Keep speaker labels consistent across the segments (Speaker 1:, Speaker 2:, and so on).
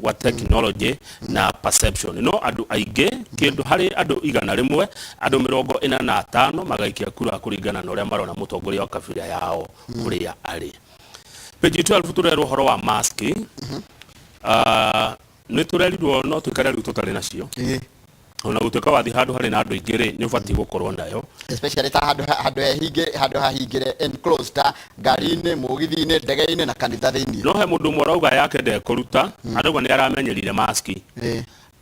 Speaker 1: wa technology na perception no andu aige kindu hari andu igana rimwe andu 45 magaikia kura kuringana na uria marona mutongoria wa kabira yao uria ari. Page 12 turero horo wa mask ni turerirwo no tukare ru tutari nacio ona gutuka wathi handu hari na andu ingire ni ubati gukorwo nayo,
Speaker 2: especially ta handu hahingire enclosed ngari-ini mugithi-ini ndege-ini na kanitha thiini.
Speaker 1: No he mundu morauga yake ndekuruta arauga ni aramenyerire mask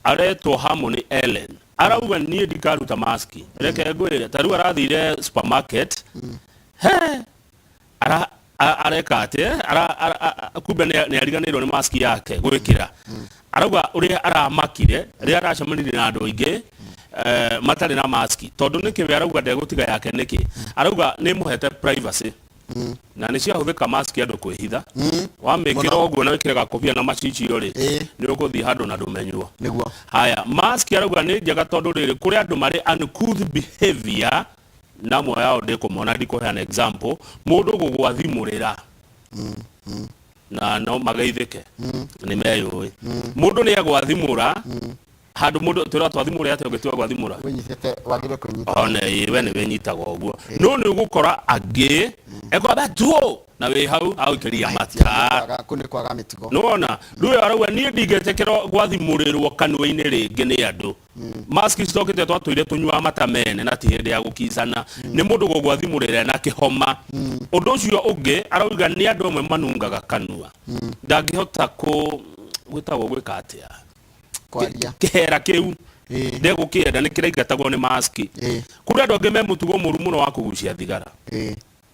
Speaker 1: aretwo Harmony Ellen arauga nie ndikaruta mask reke ngwire taru arathire supermarket areka ate kumbe ni ariganirwo ni mask yake gwikira arauga uria aramakire ria aracemanirie na andu aingi matari na mask tondu niki arauga ndegutiga yake niki arauga ni muhete privacy na ni cia huthika mask andu kwihitha wamikira oguo na wikira gakobia na macicio ri ni ukuthi handu na ndumenywo niguo. Haya, mask arauga ni njega tondu riri kuri andu mari uncouth behavior na mwa yao ndiko mona ndiko he an example mundu gugwathimurira na no magaithike ni meyoi mundu ni agwathimura handu mundu twathimura ate ugetua gwathimura
Speaker 2: winyitete wagire kunyita
Speaker 1: ona iwe ni wenyitaga oguo no ni gukora agi ekwaba tuo na we hau au kiria mata
Speaker 2: kuni kwaga mitigo
Speaker 1: nona nduwe arauga ni ndigetekero gwathimurirwo kanwa-ini ringi ni andu mask stokete twatwire tunywa mata mene na tihende ya gukizana ni mundu gugwathimurira na kihoma undu ucio ungi arauga ni andu amwe manungaga kanwa ndangihota ku gwitagwo gwika atia
Speaker 2: kwaria
Speaker 1: kehera kiu ndego kienda ni kiraingatagwo ni mask kuri andu angi me mutugo muru muno wa kugucia thigara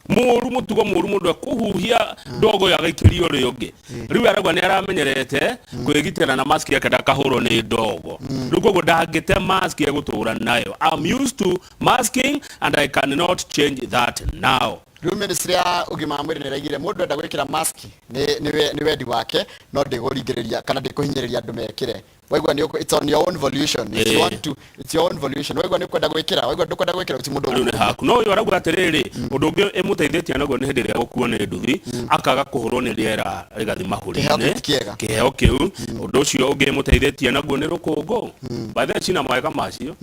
Speaker 1: muru mutugo muru mundu akuhuhia ndogo ya gaikirio ri ungi riu aragwa ni aramenyerete kwigitira na mask yake ndakahurwo ni ndogo riu koguo ndangite mask ya gutura nayo. I'm used to masking and I cannot change that now.
Speaker 2: Riu ministry ya ugima mwiri ni raigire mundu enda gwikira mask ni wendi wake no ndiguringiriria kana ndikuhinyiriria andu mekire waigwa ni it's on your own volition if you want to it's your own volition waigwa ni kwenda gwikira waigwa ndukwenda gwikira uti mundu
Speaker 1: ni haku no yo arauga atiriri undu ungi emuteithĩtie naguo ni hindi ria gukuo ni nduthi akaga kuhurwo ni riera rigathi mahuri-ini kiheo kiu undu ucio ungi emuteithĩtie naguo ni rukungu bathe cina mawega macio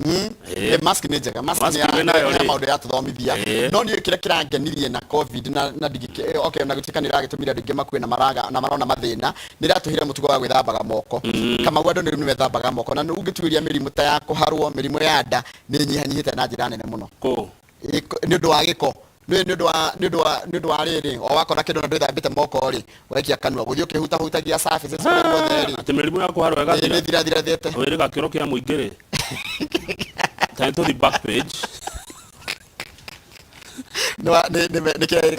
Speaker 2: mask ni njega mask ni ya maundu ya tuthomithia no ni kire kirangenirie na covid na digike okay na gutikana iragitumira dingi makue na maraga na marona mathina ni ratuhire mutugo wa gwithambaga moko kama gwado ni wethambaga moko na ugituiria mirimu ta ya kuharwo mirimu ya nda ni nyihanyihite na njira nene muno ni undu wa giko ni undu wa riri o wakora kindu na ndwithambite moko ri wekia kanua guthio kihuta hutagia surface ri
Speaker 1: ati mirimu ya kuharwo
Speaker 2: igathira ni thira thete
Speaker 1: wiri gakiro kia muingire taito the back page
Speaker 2: no ni kira iri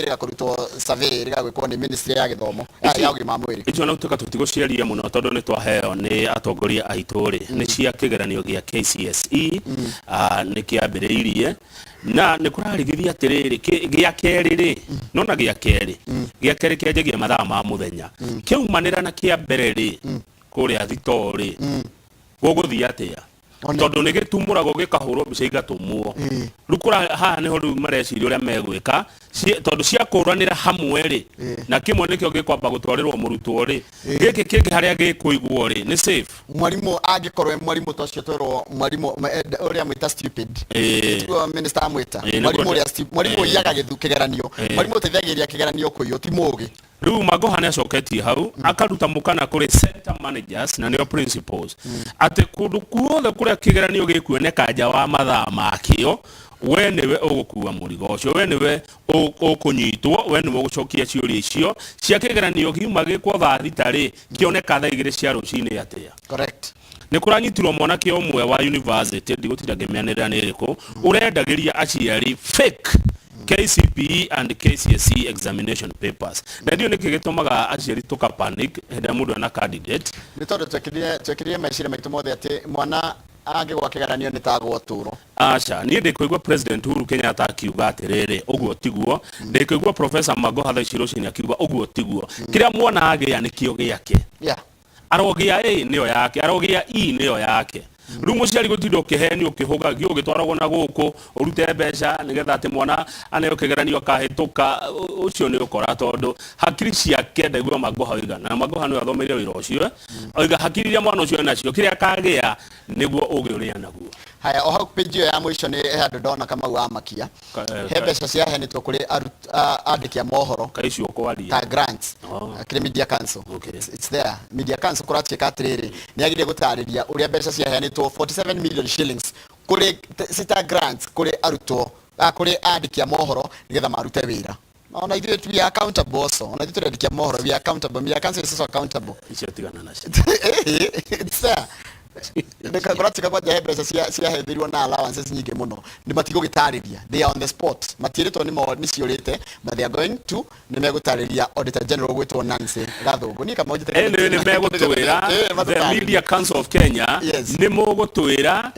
Speaker 2: gakurutwo survey iri gagwikwo ni ministry ya githomo ya ugima mwiri
Speaker 1: icio no tuka tutiguciaria muno tondu ni twaheo ni atongoria aituri ni cia kigeranio gia KCSE ni kiambiriirie na ni kurarigithia atiriri gia keri ri nona gia keri kianjagia mathaa ma muthenya kiumanira na kia mbere ri kuria thitori guguthia atia tondu ni gitumurago gikahurwo mbica igatumwo rukura haha niho riu mareciria uria megwika tondu cia kuranira hamwe ri na kimwe nikio gikwamba gutwarirwo murutwo ri giki kingi haria gikuigwo ri ni safe
Speaker 2: mwarimu angikorwo mwarimu tocio twirwo mwarimu uria mwita stupid tuo minister amwita mwarimu uria mwarimu yaga kigeranio mwarimu uteithagiria kigeranio kuyo ti mugi
Speaker 1: riu Magoha ni acoketie hau akaruta mukana kuri center managers na nio principals ati kundu kuothe kuria kigeranio gikuoneka nja wa mathaa makio we niwe ugukua murigo ucio we niwe ukunyitwo we niwe ugucokia ciuria icio cia kigeranio kiuma gikwo thaa thita ri kioneka thaa igiri cia rucini atia
Speaker 2: correct
Speaker 1: ni kuranyitirwo mwanake umwe wa university ndigutira ngemeanira ni riku urendagiria aciari fake KCPE and KCSE examination papers na ndio nikigitumaga aciari tuka panic henda mundu ana candidate
Speaker 2: ni tondu twekirie maicira maitu mothe ati mwana age gwa kigeranio ni tagwo turo
Speaker 1: acha ni ndikuigwa president Uhuru Kenyatta akiuga atiriri uguo tiguo ndikuigwa professor Magoha Thaichirocini akiuga uguo tiguo kiria mwana agia ni kio giake arogia A niyo yake arogia E niyo yake rumo ciari gutindo kiheni ukihuga gyo gitwaragwo na guku urute mbeca nigetha ati mwana ane ukigeranio kahituka ucio ni ukora tondu hakiri ciake ndaigua magoha oiga na magoha no athomeire wira ucio oiga hakiri ya mwana ucio nacio kiria kagia niguo ugi uria naguo.
Speaker 2: Haya oha page ya mwisho ni handu ndona kama wamakia he mbeca cia henetwo kuri andiki a mohoro
Speaker 1: kaicio kwaria
Speaker 2: ta grants kire media council. It's there media council kurati katriri ni agire gutariria uria mbeca cia henetwo 47 million shillings kuri sita grants kuri arutwo kuri andiki a mohoro nigetha marute wira. Ona ithuĩ to be accountable also. Ona ithuĩ tũrendikia mohoro be accountable. Media council is also accountable.
Speaker 1: Icio tigana nacio.
Speaker 2: It's there. Ndeka kuratika kwa jahe mbeca cia hethirio na allowances nyingi muno ni matigo gitariria, they are on the spot matiritwo ni ciurite but they are going to ni megutariria Auditor General gwitwo Nancy Gathugu ni kama ujite
Speaker 1: ni megutwira the Media Council of Kenya ni mugutwira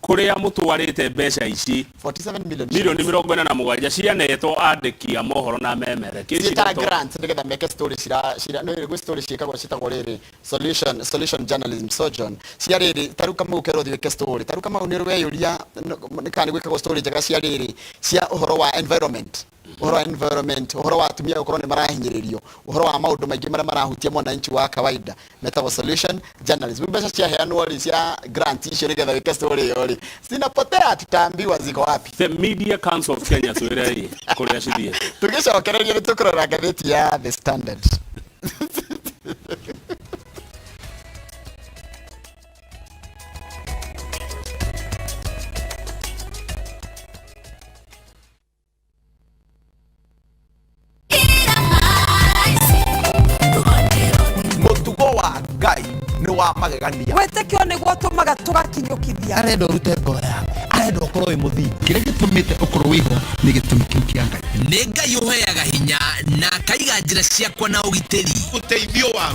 Speaker 1: kuria mutwarite mbeca ici
Speaker 2: 47
Speaker 1: milioni 47 cianetwo andiki a mohoro na memere
Speaker 2: kicita grant nigetha meke story cira no iri story cikagwo citagwo riri solution journalism sojourn cia riri taruka mukero thiweke story taruka mau ni rweyuria nikani gwikagwo story njega cia riri cia uhoro wa environment uhoro wa atumia ukorwo ni marahinyiririo uhoro wa maundu maingi maria marahutia mwananchi wa kawaida metagwo solution journalism. Mbeca cia heanwo ri cia grant icio nigetha weke story yo ri zinapotea, tutaambiwa ziko wapi.
Speaker 1: The Media Council of Kenya twirei kuria cithie
Speaker 2: tugicokereria ni tukurora ngatheti ya The Standard. Ni wa magegania
Speaker 3: wetekio niguo tumaga tugakinyukithia
Speaker 2: arenda urute ngoro yaku arenda ukorwo wi muthii
Speaker 4: kiria gitumite ukorwo wiho ni gitumi kiu kia Ngai
Speaker 5: ni Ngai uheaga hinya na akaiga njira ciakwa na ugitiri
Speaker 4: uteithio wa